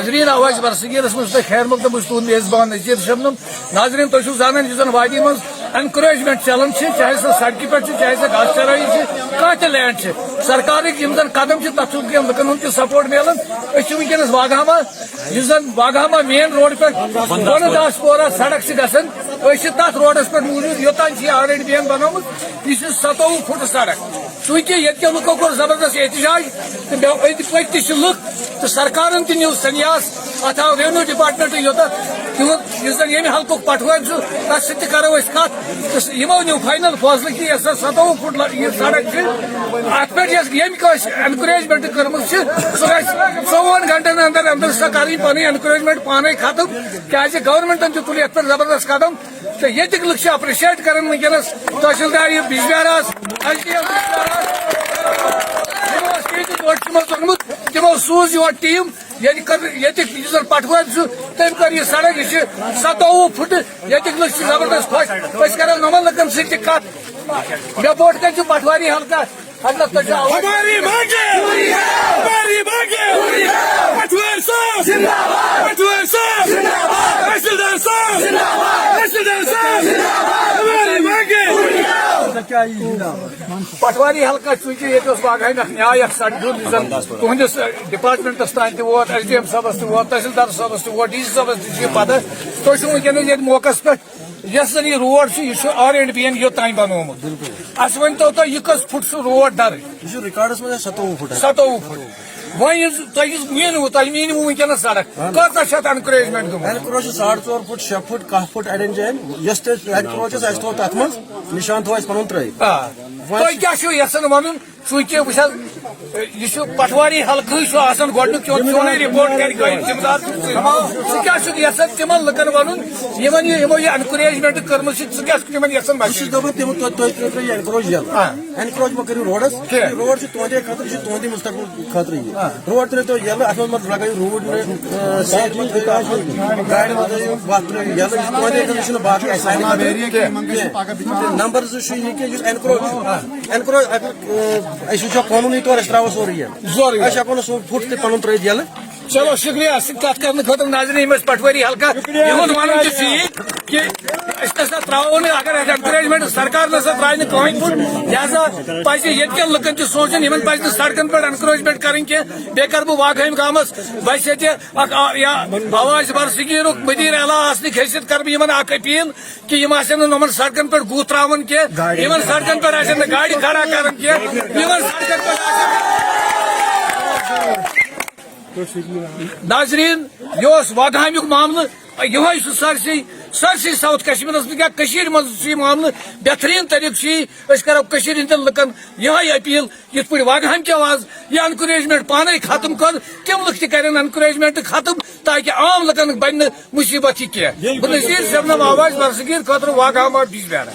नाजरीन आवाज बरसगीरस मज खैर मकदम तुद मेजबान नजीर शबनम नाजरीन तुम जान वादी मज एनकरेजमेंट चलान चाहे सह सड़क पे चाहे सह घास चराई कह लैंड सरकार कदम तथ लुकन हूं सपोर्ट मिलान वनकस वागहामा मेन रोड पे दासपोरा सड़क गसान तथ रोडस पे मौजूद योतान ऑलरेडी बेन बनोमुत यह 27 फुट सड़क चूंकि ये लुको कोर जबरदस्त एहतजाज तो पत लुक तो सरकार नीव संयास अत आव रेवेन्यू डिपार्टमेंट योत ये हल्क पटवान तथ करो कत यमो नीव फाइनल फैसले कि 27 फुट यह सड़क अत पे एनकरेजमेंट कर्म सह 24 घंटन अंदर अंदर सह कर पन एनकरेजमेंट पाने खत्म क्या गवर्नमेंटन तुल पे जबरदस्त कदम तो ये लुक अप्रिशिएट कर वनकस तहसीलदार बिजबिहारास तमो सूज यो टीम ये पटवान तम कर यह सड़क यह 27 फुट ये लुक जबरदस्त खुश करो नमन लुकन सत मे बोट कन पटवारी हल्का हमारी मांगे पटवार साहब पटवार साहब तहसीलदार साहब हमारी मांगे पटवारी हल्का चूंकि ये वागहाम न्याय सड़क तुहस डिपार्टमेंटस तान वोत SDM साहबस वो तहसीलदार साहबस वो DC साहबस पता तुम वनकस ये मौका पे यह जन यह रोड यह R&B योतान बनोमुत अस वन तो यह कस फुट रोड दर रिकॉर्डस में 27 फुट 27 फुट वह मीनू वनकस सड़क कत encouragement encroach 4.5 foot 6 foot 10 foot अड़न जान यस एनक्रोच थो तथ मन निशान थो पन त्रयित तुम क्या यसान वन चूंकि यह पटवारी हल्क गोडुक चोन रिपोर्ट कर जिम्मेदार क्या तिमन लुकन वन यमो यह एनकरेजमेंट कर्म क्या यसान एनक्रोच एनक्रोच मो करू रोडस रोड तुंदे खतर तुंदे मुस्तकबिल खतर रोड तो ये अत मत लगे रोड गाड़ी बाकी नंबर एनक्रोच एनक्रोच कानूनी तौर त्रो सोरी हको फुट तन त्रित ये चलो शुक्रिया कत कर खतर नाजरीन पटवारी हल्का वन कि त्रो अगर एनकरेजमेंट सरकार ना त्रा कहीं फुट लिहाजा पज ये लुकन सोचन इन पे सड़कन पे एनकरेजमेंट कर बे कर बह वागहाम गामस बस ये आवाज बरसगीर मदीर अला आसनिक हैसियत कर बह अपील कि नमन सड़कन पे गूह त्रावन कह सड़कन पे गाड़ी खड़ा कर सड़कन पे नाजरीन यह वागहामुक मामल यह सरसी साउथ कश्मीर मज मामल बेहतरीन तरीक़ करो हंद लुकन यह अपील ये वागहाम की आवाज यह एनकरेजमेंट पाने खत्म कर तम लुक एनकरेजमेंट खत्म ताकि आम लुकन बन मुसीबत कह नज़ीर शबनम आवाज बरसगीर खतर वागहामा बिजबिहारा।